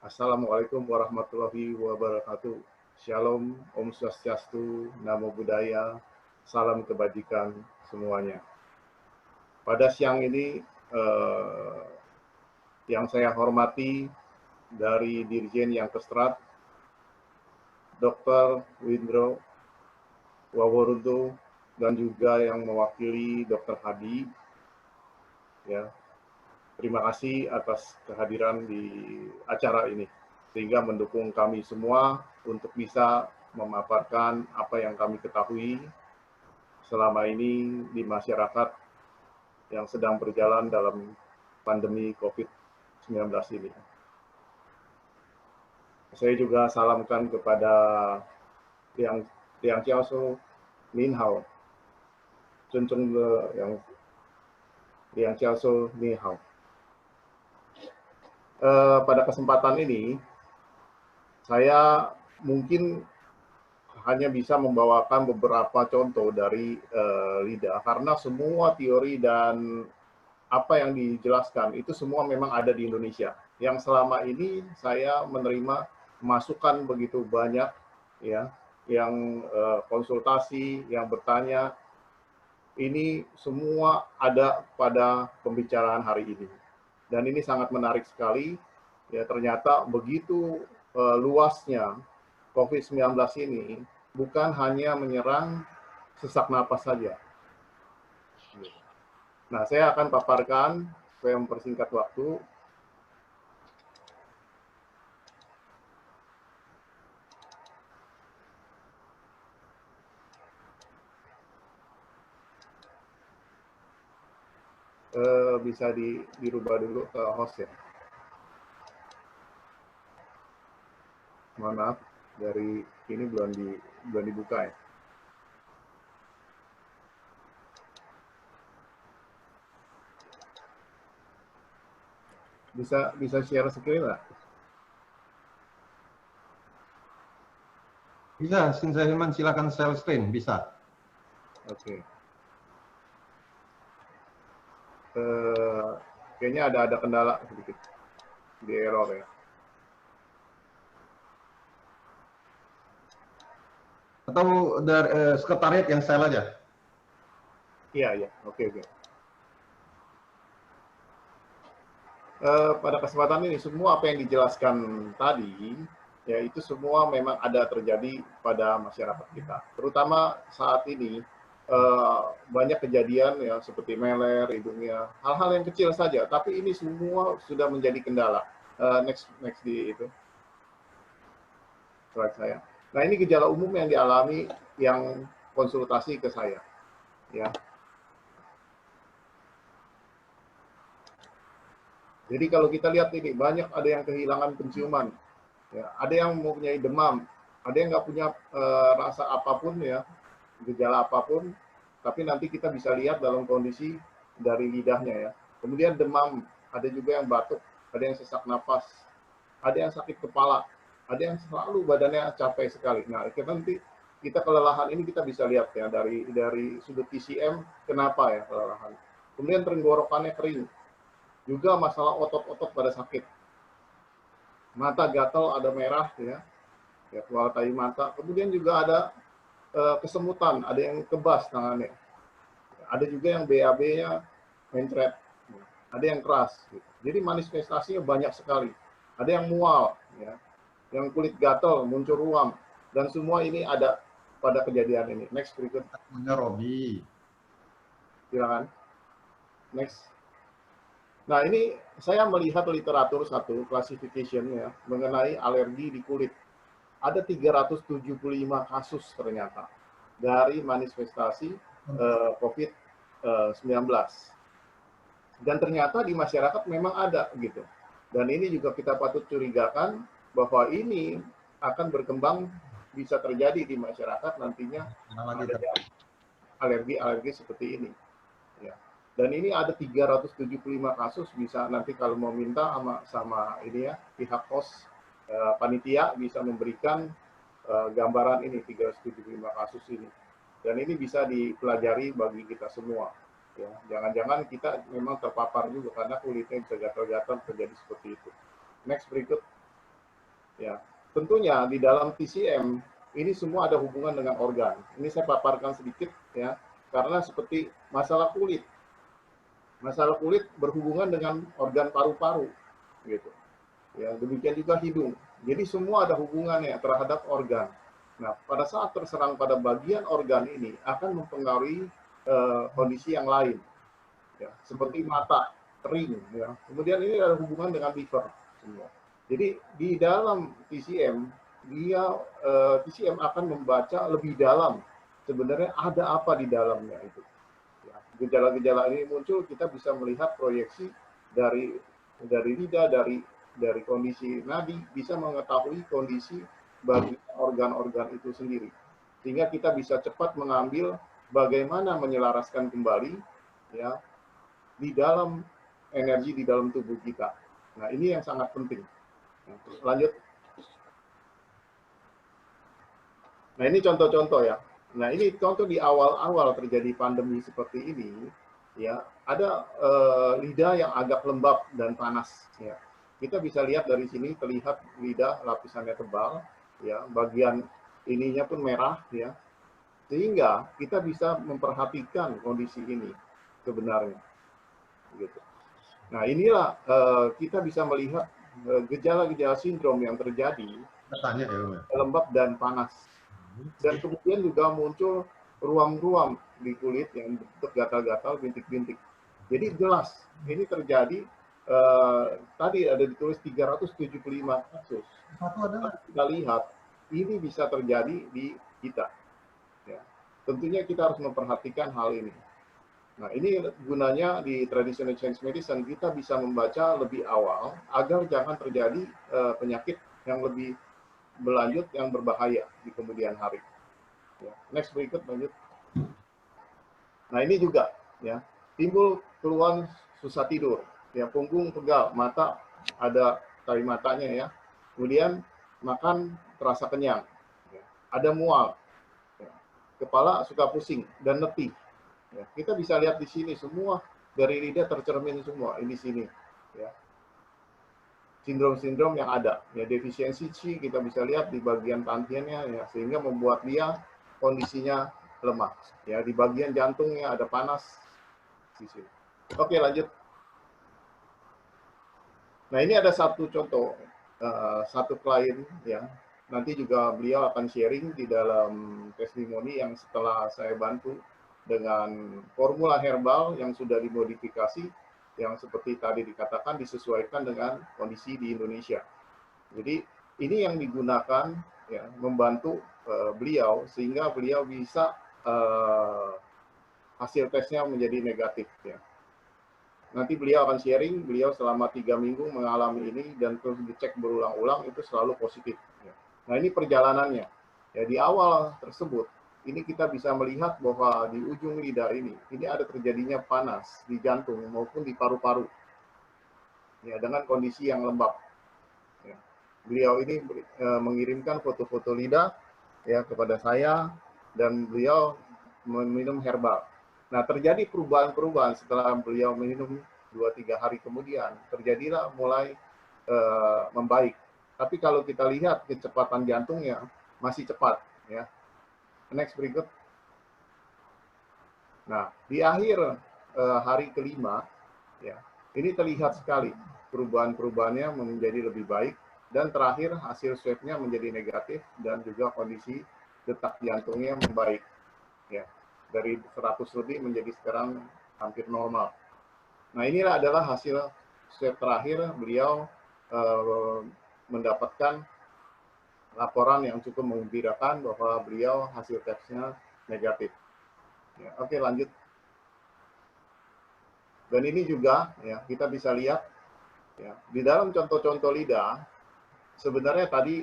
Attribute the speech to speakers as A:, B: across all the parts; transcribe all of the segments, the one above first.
A: Assalamualaikum warahmatullahi wabarakatuh. Shalom, Om Swastiastu, Namo Buddhaya, salam kebajikan semuanya. Pada siang ini, yang saya hormati dari Dirjen yang Kestrat, Dr. Windro Waworuntu, dan juga yang mewakili Dr. Hadi, ya, terima kasih atas kehadiran di acara ini, sehingga mendukung kami semua untuk bisa memaparkan apa yang kami ketahui selama ini di masyarakat yang sedang berjalan dalam pandemi COVID-19 ini. Saya juga salamkan kepada Liang Chiaosu, Nin Hao, Chun Chung yang Liang Chiaosu, Nin Hao. Pada kesempatan ini, saya mungkin hanya bisa membawakan beberapa contoh dari LIDA, karena semua teori dan apa yang dijelaskan itu semua memang ada di Indonesia. Yang selama ini saya menerima masukan begitu banyak, ya, yang konsultasi, yang bertanya, ini semua ada pada pembicaraan hari ini. Dan ini sangat menarik sekali, ya, ternyata begitu luasnya COVID-19 ini bukan hanya menyerang sesak napas saja. Nah, saya akan paparkan supaya mempersingkat waktu. Bisa dirubah dulu ke host ya. Mohon maaf, dari ini belum dibuka ya. Bisa share screen nggak?
B: Bisa, Sinsa Hilman, silakan share screen, bisa.
A: Oke. Kayaknya ada kendala sedikit di error ya.
B: Atau dari sekretariat yang share aja?
A: Iya, oke. Pada kesempatan ini semua apa yang dijelaskan tadi, ya itu semua memang ada terjadi pada masyarakat kita. Terutama saat ini banyak kejadian ya seperti meler, hidungnya, hal-hal yang kecil saja. Tapi ini semua sudah menjadi kendala. Next di itu slide saya. Nah, ini gejala umum yang dialami yang konsultasi ke saya, ya. Jadi kalau kita lihat ini banyak ada yang kehilangan penciuman, ya, ada yang mempunyai demam, ada yang nggak punya rasa apapun ya, gejala apapun, tapi nanti kita bisa lihat dalam kondisi dari lidahnya ya. Kemudian demam, ada juga yang batuk, ada yang sesak napas, ada yang sakit kepala, ada yang selalu badannya capek sekali. Nah, kita kelelahan ini kita bisa lihat ya dari sudut TCM kenapa ya kelelahan. Kemudian tenggorokannya kering, juga masalah otot-otot pada sakit, mata gatal, ada merah ya keluar tahi mata. Kemudian juga ada kesemutan, ada yang kebas tangannya, ada juga yang BAB-nya mencret, ada yang keras. Jadi manifestasinya banyak sekali. Ada yang mual, ya, yang kulit gatal, muncul ruam, dan semua ini ada pada kejadian ini. Next berikut.
B: Robi.
A: Silakan. Next. Nah, ini saya melihat literatur satu classification ya mengenai alergi di kulit. Ada 375 kasus ternyata dari manifestasi COVID-19. Dan ternyata di masyarakat memang ada gitu. Dan ini juga kita patut curigakan bahwa ini akan berkembang, bisa terjadi di masyarakat nantinya alergi seperti ini. Ya. Dan ini ada 375 kasus, bisa nanti kalau mau minta sama ini ya pihak host panitia bisa memberikan gambaran ini 375 kasus ini. Dan ini bisa dipelajari bagi kita semua. Ya, jangan-jangan kita memang terpapar juga karena kulitnya bisa gatal-gatal terjadi seperti itu. Next berikut. Ya, tentunya di dalam TCM ini semua ada hubungan dengan organ. Ini saya paparkan sedikit ya, karena seperti masalah kulit. Masalah kulit berhubungan dengan organ paru-paru, gitu. Ya, demikian juga hidung. Jadi semua ada hubungannya terhadap organ. Nah, pada saat terserang pada bagian organ ini akan mempengaruhi kondisi yang lain, ya, seperti mata, kering, ya. Kemudian ini ada hubungan dengan liver semua. Jadi di dalam TCM TCM akan membaca lebih dalam sebenarnya ada apa di dalamnya itu. Ya, gejala-gejala ini muncul, kita bisa melihat proyeksi dari lidah, dari kondisi nadi, bisa mengetahui kondisi bagi organ-organ itu sendiri, sehingga kita bisa cepat mengambil bagaimana menyelaraskan kembali ya di dalam energi di dalam tubuh kita. Nah, ini yang sangat penting. Nah, lanjut. Nah, ini contoh-contoh ya. Nah, ini contoh di awal-awal terjadi pandemi seperti ini, ya, ada lidah yang agak lembab dan panas. Ya. Kita bisa lihat dari sini, terlihat lidah lapisannya tebal, ya, bagian ininya pun merah, ya, sehingga kita bisa memperhatikan kondisi ini sebenarnya. Gitu. Nah, inilah kita bisa melihat gejala-gejala sindrom yang terjadi,
B: Tanya ya,
A: lembab dan panas. Dan kemudian juga muncul ruam-ruam di kulit yang bentuk gatal-gatal, bintik-bintik. Jadi jelas ini terjadi tadi ada ditulis 375 kasus. Kita lihat ini bisa terjadi di kita. Ya. Tentunya kita harus memperhatikan hal ini. Nah, ini gunanya di traditional Chinese medicine, kita bisa membaca lebih awal agar jangan terjadi penyakit yang lebih berlanjut yang berbahaya di kemudian hari. Ya. Next, berikut lanjut. Nah, ini juga ya, timbul keluhan susah tidur, ya, punggung pegal, mata ada tari matanya ya. Kemudian makan terasa kenyang, ya. Ada mual, ya. Kepala suka pusing dan letih. Ya. Kita bisa lihat di sini semua dari lidah tercermin semua ini sini, ya. Sindrom-sindrom yang ada, ya, defisiensi Qi kita bisa lihat di bagian pantiannya, ya, sehingga membuat dia kondisinya lemah, ya, di bagian jantungnya ada panas di sini. Oke, lanjut. Nah, ini ada satu contoh, satu klien yang nanti juga beliau akan sharing di dalam testimoni yang setelah saya bantu dengan formula herbal yang sudah dimodifikasi, yang seperti tadi dikatakan disesuaikan dengan kondisi di Indonesia. Jadi ini yang digunakan ya membantu beliau sehingga beliau bisa hasil tesnya menjadi negatif ya. Nanti beliau akan sharing, beliau selama 3 minggu mengalami ini dan terus dicek berulang-ulang itu selalu positif. Ya. Nah, ini perjalanannya. Ya, di awal tersebut, ini kita bisa melihat bahwa di ujung lidah ini ada terjadinya panas di jantung maupun di paru-paru. Ya, dengan kondisi yang lembab. Ya. Beliau ini mengirimkan foto-foto lidah ya kepada saya dan beliau meminum herbal. Nah, terjadi perubahan-perubahan setelah beliau minum 2-3 hari kemudian, terjadilah mulai membaik. Tapi kalau kita lihat kecepatan jantungnya masih cepat, ya. Next, berikut. Nah, di akhir hari kelima, ya, ini terlihat sekali perubahan-perubahannya menjadi lebih baik dan terakhir hasil swabnya menjadi negatif dan juga kondisi detak jantungnya membaik, ya. Dari 100 lebih menjadi sekarang hampir normal. Nah, inilah adalah hasil swab terakhir beliau mendapatkan laporan yang cukup menggembirakan bahwa beliau hasil tesnya negatif. Ya, oke, lanjut. Dan ini juga ya kita bisa lihat ya di dalam contoh-contoh lidah sebenarnya tadi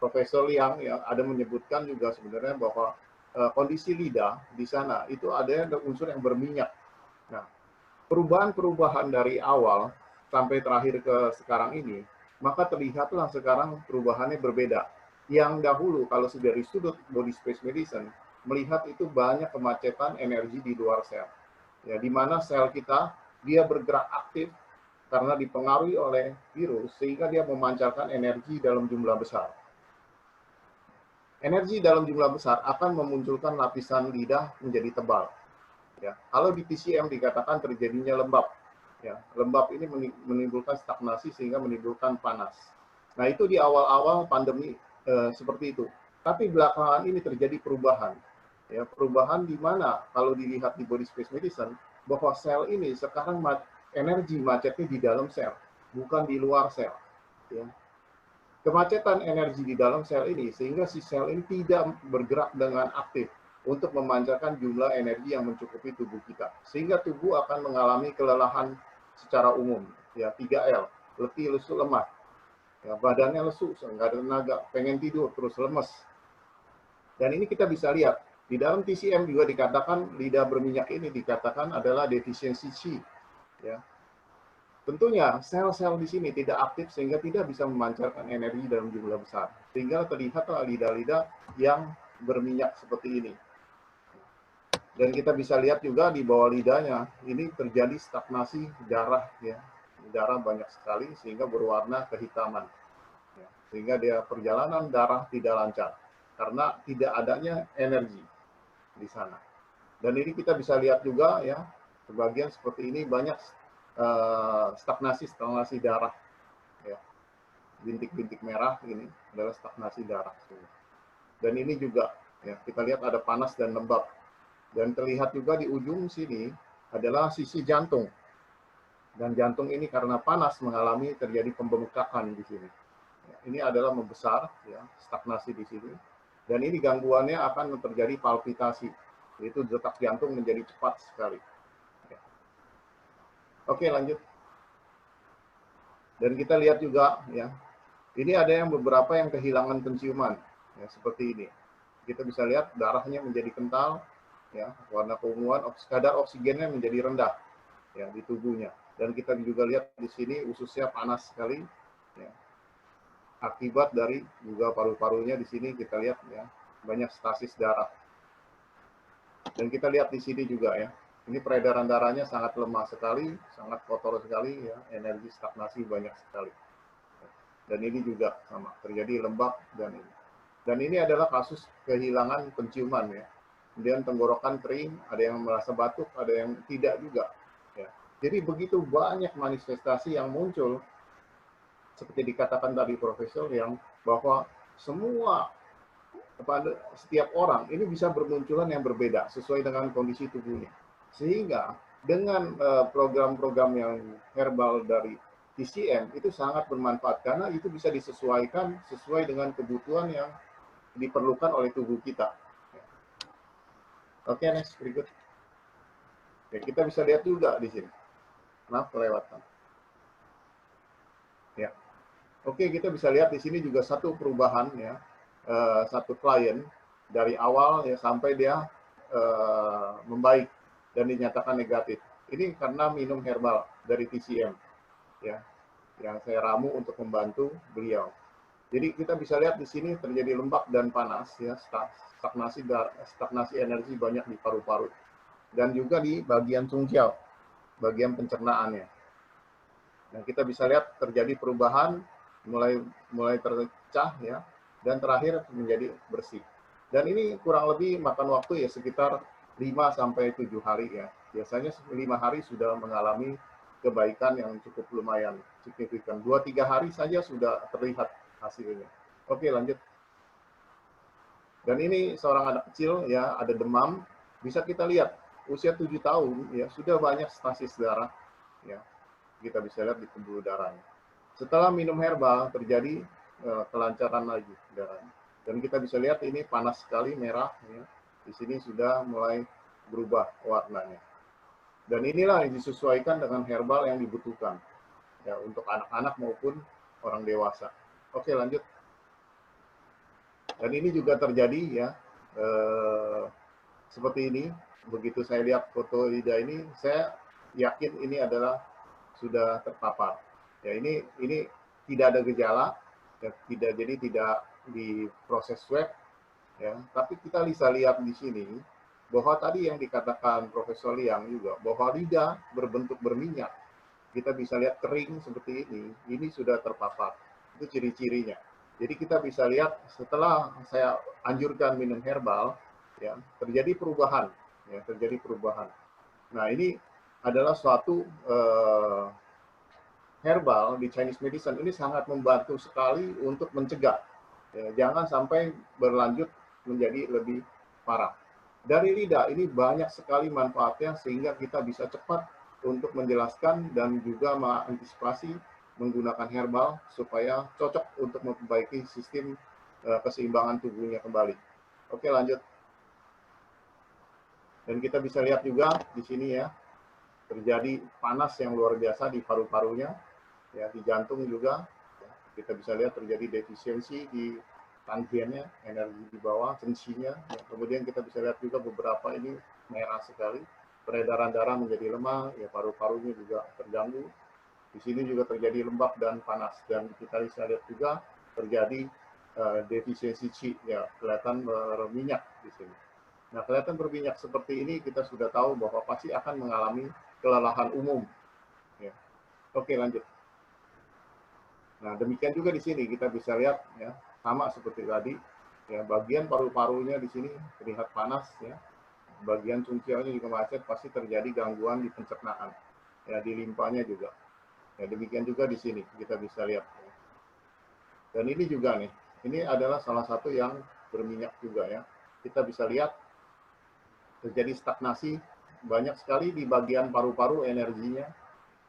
A: Profesor Liang ya ada menyebutkan juga sebenarnya bahwa kondisi lidah di sana itu ada unsur yang berminyak. Nah, perubahan-perubahan dari awal sampai terakhir ke sekarang ini, maka terlihatlah sekarang perubahannya berbeda. Yang dahulu kalau dari sudut body space medicine melihat itu banyak kemacetan energi di luar sel. Ya, di mana sel kita dia bergerak aktif karena dipengaruhi oleh virus sehingga dia memancarkan energi dalam jumlah besar. Energi dalam jumlah besar akan memunculkan lapisan lidah menjadi tebal. Ya, kalau di TCM dikatakan terjadinya lembab. Ya, lembab ini menimbulkan stagnasi sehingga menimbulkan panas. Nah, itu di awal-awal pandemi seperti itu. Tapi belakangan ini terjadi perubahan. Ya, perubahan di mana kalau dilihat di body space medicine bahwa sel ini sekarang energi macetnya di dalam sel, bukan di luar sel. Ya. Kemacetan energi di dalam sel ini sehingga si sel ini tidak bergerak dengan aktif untuk memancarkan jumlah energi yang mencukupi tubuh kita. Sehingga tubuh akan mengalami kelelahan secara umum. Ya, 3L, letih, lesu, lemah. Ya, badannya lesu, nggak ada tenaga, pengen tidur, terus lemes. Dan ini kita bisa lihat, di dalam TCM juga dikatakan lidah berminyak ini dikatakan adalah defisiensi Qi. Ya. Tentunya sel-sel di sini tidak aktif sehingga tidak bisa memancarkan energi dalam jumlah besar. Sehingga terlihatlah lidah-lidah yang berminyak seperti ini. Dan kita bisa lihat juga di bawah lidahnya, ini terjadi stagnasi darah. Ya. Darah banyak sekali sehingga berwarna kehitaman. Ya. Sehingga dia perjalanan darah tidak lancar. Karena tidak adanya energi di sana. Dan ini kita bisa lihat juga ya, sebagian seperti ini banyak stagnasi darah, ya. Bintik-bintik merah ini adalah stagnasi darah. Dan ini juga ya, kita lihat ada panas dan lembab. Dan terlihat juga di ujung sini adalah sisi jantung. Dan jantung ini karena panas mengalami terjadi pembengkakan di sini. Ya, ini adalah membesar, ya, stagnasi di sini. Dan ini gangguannya akan terjadi palpitasi, yaitu detak jantung menjadi cepat sekali. Oke, lanjut. Dan kita lihat juga, ya, ini ada yang beberapa yang kehilangan penciuman, ya, seperti ini. Kita bisa lihat darahnya menjadi kental, ya, warna keunguan, kadar oksigennya menjadi rendah, ya, di tubuhnya. Dan kita juga lihat di sini ususnya panas sekali, ya. Akibat dari juga paru-parunya di sini kita lihat, ya, banyak stasis darah. Dan kita lihat di sini juga, ya. Ini peredaran darahnya sangat lemah sekali, sangat kotor sekali, ya, energi stagnasi banyak sekali. Dan ini juga sama, terjadi lembab dan ini. Dan ini adalah kasus kehilangan penciuman, ya. Kemudian tenggorokan kering, ada yang merasa batuk, ada yang tidak juga. Ya. Jadi begitu banyak manifestasi yang muncul, seperti dikatakan tadi Profesor, yang bahwa semua setiap orang ini bisa bermunculan yang berbeda sesuai dengan kondisi tubuhnya. Sehingga dengan program-program yang herbal dari TCM itu sangat bermanfaat karena itu bisa disesuaikan sesuai dengan kebutuhan yang diperlukan oleh tubuh kita. Oke, next, berikut. Ya, kita bisa lihat juga di sini. Maaf, kelewatan. Ya. Oke, kita bisa lihat di sini juga satu perubahan, ya. Satu klien dari awal ya sampai dia membaik dan dinyatakan negatif. Ini karena minum herbal dari TCM, ya, yang saya ramu untuk membantu beliau. Jadi kita bisa lihat di sini terjadi lembab dan panas, ya, stagnasi energi banyak di paru-paru dan juga di bagian sungkiau, bagian pencernaannya. Dan kita bisa lihat terjadi perubahan mulai terpecah, ya, dan terakhir menjadi bersih. Dan ini kurang lebih makan waktu ya sekitar 5-7 hari, ya. Biasanya 5 hari sudah mengalami kebaikan yang cukup lumayan signifikan. 2-3 hari saja sudah terlihat hasilnya. Oke, lanjut. Dan ini seorang anak kecil, ya, ada demam, bisa kita lihat usia 7 tahun, ya, sudah banyak stasis darah, ya. Kita bisa lihat di pembuluh darahnya. Setelah minum herbal terjadi kelancaran lagi darahnya. Dan kita bisa lihat ini panas sekali, merah, ya. Di sini sudah mulai berubah warnanya. Dan inilah yang disesuaikan dengan herbal yang dibutuhkan, ya, untuk anak-anak maupun orang dewasa. Oke, lanjut. Dan ini juga terjadi, ya, seperti ini. Begitu saya lihat foto lidah ini, saya yakin ini adalah sudah terpapar. Ya, ini tidak ada gejala, ya, tidak diproses swab, ya. Tapi kita bisa lihat di sini bahwa tadi yang dikatakan Profesor Liang juga bahwa lidah berbentuk berminyak. kita bisa lihat kering seperti ini sudah terpapar. Itu ciri-cirinya. Jadi kita bisa lihat setelah saya anjurkan minum herbal, ya terjadi perubahan, ya terjadi perubahan. Nah ini adalah suatu herbal di Chinese medicine ini sangat membantu sekali untuk mencegah, ya, jangan sampai berlanjut menjadi lebih parah. Dari lidah ini banyak sekali manfaatnya sehingga kita bisa cepat untuk menjelaskan dan juga mengantisipasi menggunakan herbal supaya cocok untuk memperbaiki sistem keseimbangan tubuhnya kembali. Oke, lanjut. Dan kita bisa lihat juga di sini ya, terjadi panas yang luar biasa di paru-parunya, ya di jantung juga. Kita bisa lihat terjadi defisiensi di tansiennya, energi di bawah, tensinya. Ya, kemudian kita bisa lihat juga beberapa ini merah sekali, peredaran darah menjadi lemah, ya paru-parunya juga terganggu. Di sini juga terjadi lembab dan panas, dan kita bisa lihat juga terjadi defisiensi Qi, ya kelihatan berminyak di sini. Nah, kelihatan berminyak seperti ini kita sudah tahu bahwa pasti akan mengalami kelelahan umum. Ya. Oke, lanjut. Nah, demikian juga di sini kita bisa lihat ya, sama seperti tadi, ya bagian paru-parunya di sini terlihat panas ya. Bagian cunciannya juga macet, pasti terjadi gangguan di pencernaan. Ya, di limpanya juga. Ya, demikian juga di sini kita bisa lihat. Dan ini juga nih, ini adalah salah satu yang berminyak juga ya. Kita bisa lihat terjadi stagnasi banyak sekali di bagian paru-paru energinya,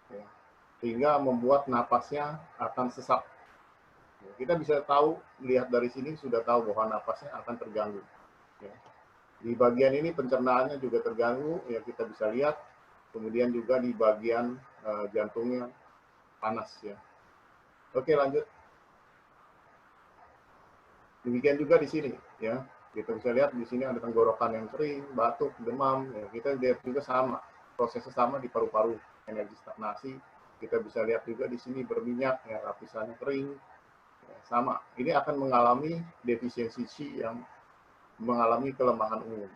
A: ya, sehingga membuat napasnya akan sesak. Ya, kita bisa tahu, lihat dari sini sudah tahu bahwa napasnya akan terganggu. Ya. Di bagian ini pencernaannya juga terganggu, ya kita bisa lihat. Kemudian juga di bagian jantungnya panas ya. Oke, lanjut. Demikian juga di sini ya. Kita bisa lihat di sini ada tenggorokan yang kering, batuk, demam. Ya, kita lihat juga sama, prosesnya sama di paru-paru, energi stagnasi. Kita bisa lihat juga di sini berminyak, ya, lapisannya kering, ya, sama. Ini akan mengalami defisiensi Qi yang mengalami kelemahan umum.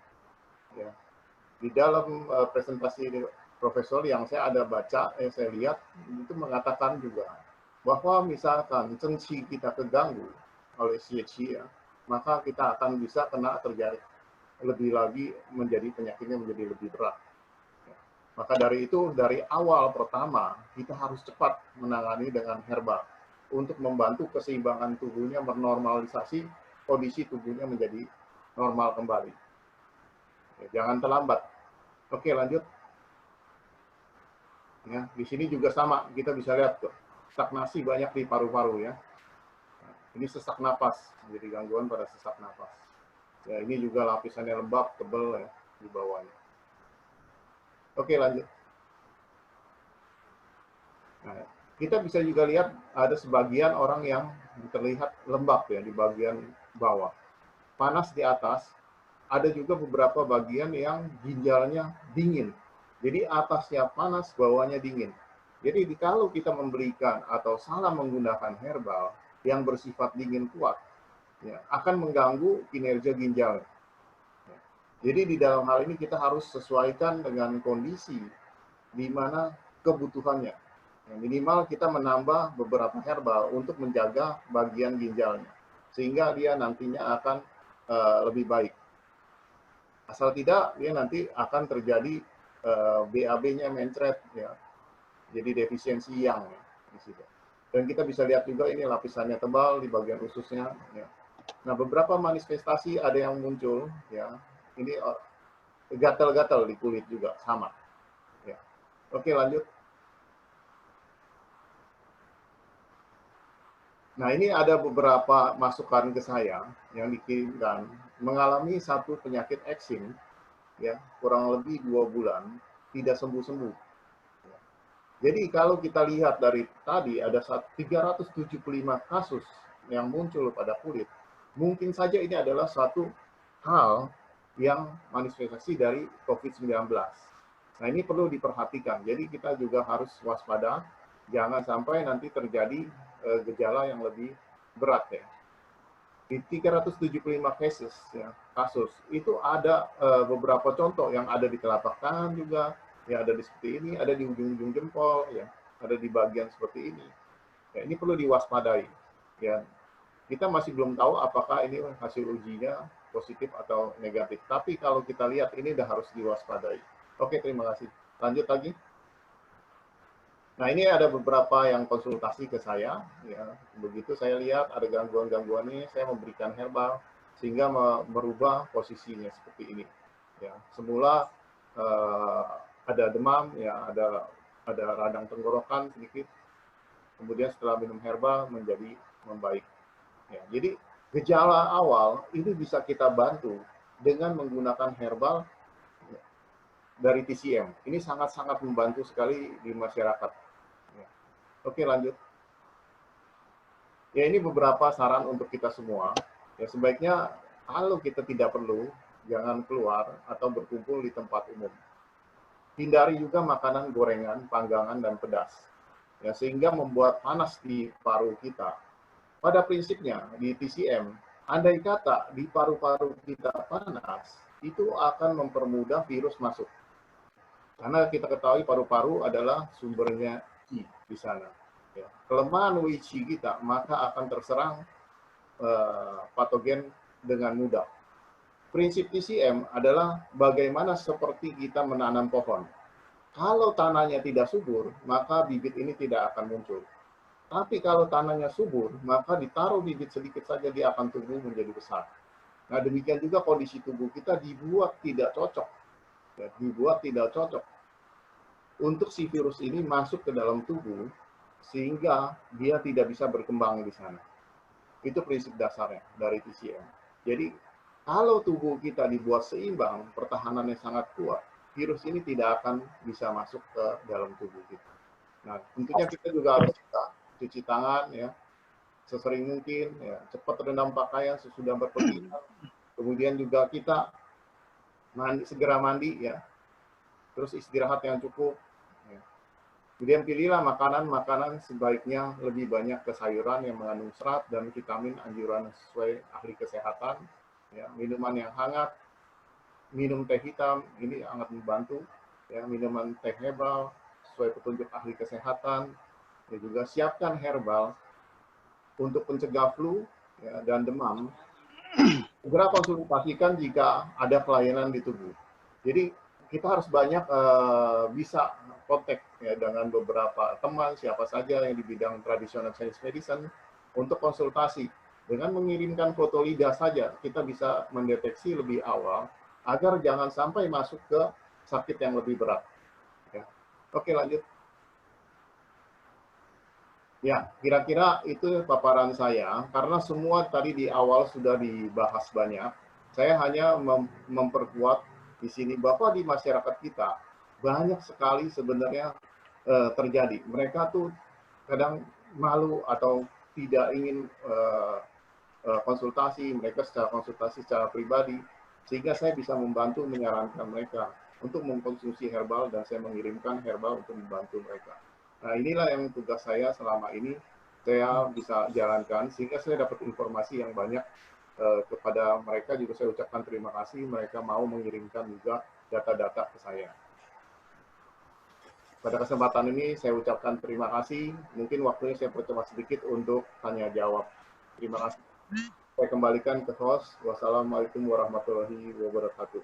A: Ya. Di dalam presentasi profesor yang saya ada baca, saya lihat itu mengatakan juga bahwa misalkan Qi kita terganggu oleh Qi, ya, maka kita akan bisa kena terjadi lebih lagi menjadi penyakitnya menjadi lebih berat. Ya. Maka dari itu dari awal pertama kita harus cepat menangani dengan herbal untuk membantu keseimbangan tubuhnya, menormalisasi kondisi tubuhnya menjadi normal kembali. Ya, jangan terlambat. Oke, lanjut. Ya, di sini juga sama, kita bisa lihat tuh, stagnasi banyak di paru-paru ya. Nah, ini sesak napas, jadi gangguan pada sesak napas. Ya, ini juga lapisannya lembab, tebal ya di bawahnya. Oke, lanjut. Nah, kita bisa juga lihat ada sebagian orang yang terlihat lembab ya di bagian bawah. Panas di atas, ada juga beberapa bagian yang ginjalnya dingin. Jadi atasnya panas, bawahnya dingin. Jadi kalau kita memberikan atau salah menggunakan herbal yang bersifat dingin kuat, ya, akan mengganggu kinerja ginjal. Ya. Jadi di dalam hal ini kita harus sesuaikan dengan kondisi di mana kebutuhannya. Ya, minimal kita menambah beberapa herbal untuk menjaga bagian ginjalnya, sehingga dia nantinya akan lebih baik. Asal tidak, dia nanti akan terjadi BAB-nya mencret, ya. Jadi defisiensi yang ya, di situ. Dan kita bisa lihat juga ini lapisannya tebal di bagian ususnya. Ya. Nah, beberapa manifestasi ada yang muncul, ya. Ini gatal-gatal di kulit juga sama. Ya. Oke, lanjut. Nah, ini ada beberapa masukan ke saya yang dikirimkan mengalami satu penyakit eksim, ya kurang lebih 2 bulan tidak sembuh-sembuh. Jadi kalau kita lihat dari tadi ada 375 kasus yang muncul pada kulit, mungkin saja ini adalah satu hal yang manifestasi dari COVID-19. Nah, ini perlu diperhatikan. Jadi kita juga harus waspada, jangan sampai nanti terjadi gejala yang lebih berat ya. Di 375 cases ya, kasus itu ada beberapa contoh yang ada di telapak tangan juga, ya ada di seperti ini, ada di ujung-ujung jempol ya. ada di bagian seperti ini. Ya, ini perlu diwaspadai. Ya, kita masih belum tahu apakah ini hasil ujinya positif atau negatif. Tapi kalau kita lihat ini udah harus diwaspadai. Oke, terima kasih. Lanjut lagi. Nah, ini ada beberapa yang konsultasi ke saya. Ya, begitu saya lihat ada gangguan-gangguan ini, saya memberikan herbal sehingga merubah posisinya seperti ini. Ya, semula ada demam, ya ada radang tenggorokan sedikit. Kemudian setelah minum herbal menjadi membaik. Ya, jadi gejala awal ini bisa kita bantu dengan menggunakan herbal dari TCM. Ini sangat-sangat membantu sekali di masyarakat. Ya. Oke, lanjut. Ya, ini beberapa saran untuk kita semua. Ya, sebaiknya kalau kita tidak perlu, jangan keluar atau berkumpul di tempat umum. Hindari juga makanan gorengan, panggangan, dan pedas. Ya, sehingga membuat panas di paru kita. Pada prinsipnya, di TCM, andai kata di paru-paru kita panas, itu akan mempermudah virus masuk. Karena kita ketahui paru-paru adalah sumbernya Qi di sana. Ya. Kelemahan Wei Qi kita, maka akan terserang patogen dengan mudah. Prinsip TCM adalah bagaimana seperti kita menanam pohon. Kalau tanahnya tidak subur, maka bibit ini tidak akan muncul. Tapi kalau tanahnya subur, maka ditaruh bibit sedikit saja dia akan tumbuh menjadi besar. Nah, demikian juga kondisi tubuh kita dibuat tidak cocok. Ya, dibuat tidak cocok untuk si virus ini masuk ke dalam tubuh sehingga dia tidak bisa berkembang di sana. Itu prinsip dasarnya dari TCM. Jadi, kalau tubuh kita dibuat seimbang, pertahanannya sangat kuat, virus ini tidak akan bisa masuk ke dalam tubuh kita. Nah, tentunya kita juga harus cuci tangan ya sesering mungkin, ya cepat rendam pakaian sesudah berpergian. Kemudian juga kita segera mandi ya, terus istirahat yang cukup. Ya. Kemudian pilihlah makanan sebaiknya lebih banyak ke sayuran yang mengandung serat dan vitamin anjuran sesuai ahli kesehatan. Ya, minuman yang hangat, minum teh hitam ini sangat membantu. Ya, minuman teh herbal sesuai petunjuk ahli kesehatan. Dan juga siapkan herbal untuk pencegah flu ya, dan demam. Segera konsultasikan jika ada kelainan di tubuh. Jadi kita harus banyak bisa kontak ya, dengan beberapa teman siapa saja yang di bidang tradisional Chinese medicine untuk konsultasi. Dengan mengirimkan foto lidah saja kita bisa mendeteksi lebih awal agar jangan sampai masuk ke sakit yang lebih berat. Ya. Oke, lanjut. Ya, kira-kira itu paparan saya, karena semua tadi di awal sudah dibahas banyak. Saya hanya memperkuat di sini bahwa di masyarakat kita banyak sekali sebenarnya terjadi. Mereka tuh kadang malu atau tidak ingin konsultasi, mereka secara konsultasi secara pribadi, sehingga saya bisa membantu menyarankan mereka untuk mengkonsumsi herbal dan saya mengirimkan herbal untuk membantu mereka. Nah, inilah yang tugas saya selama ini saya bisa jalankan sehingga saya dapat informasi yang banyak kepada mereka. Juga saya ucapkan terima kasih mereka mau mengirimkan juga data-data ke saya. Pada kesempatan ini saya ucapkan terima kasih. Mungkin waktunya saya percepat sedikit untuk tanya jawab. Terima kasih. Saya kembalikan ke host. Wassalamualaikum warahmatullahi wabarakatuh.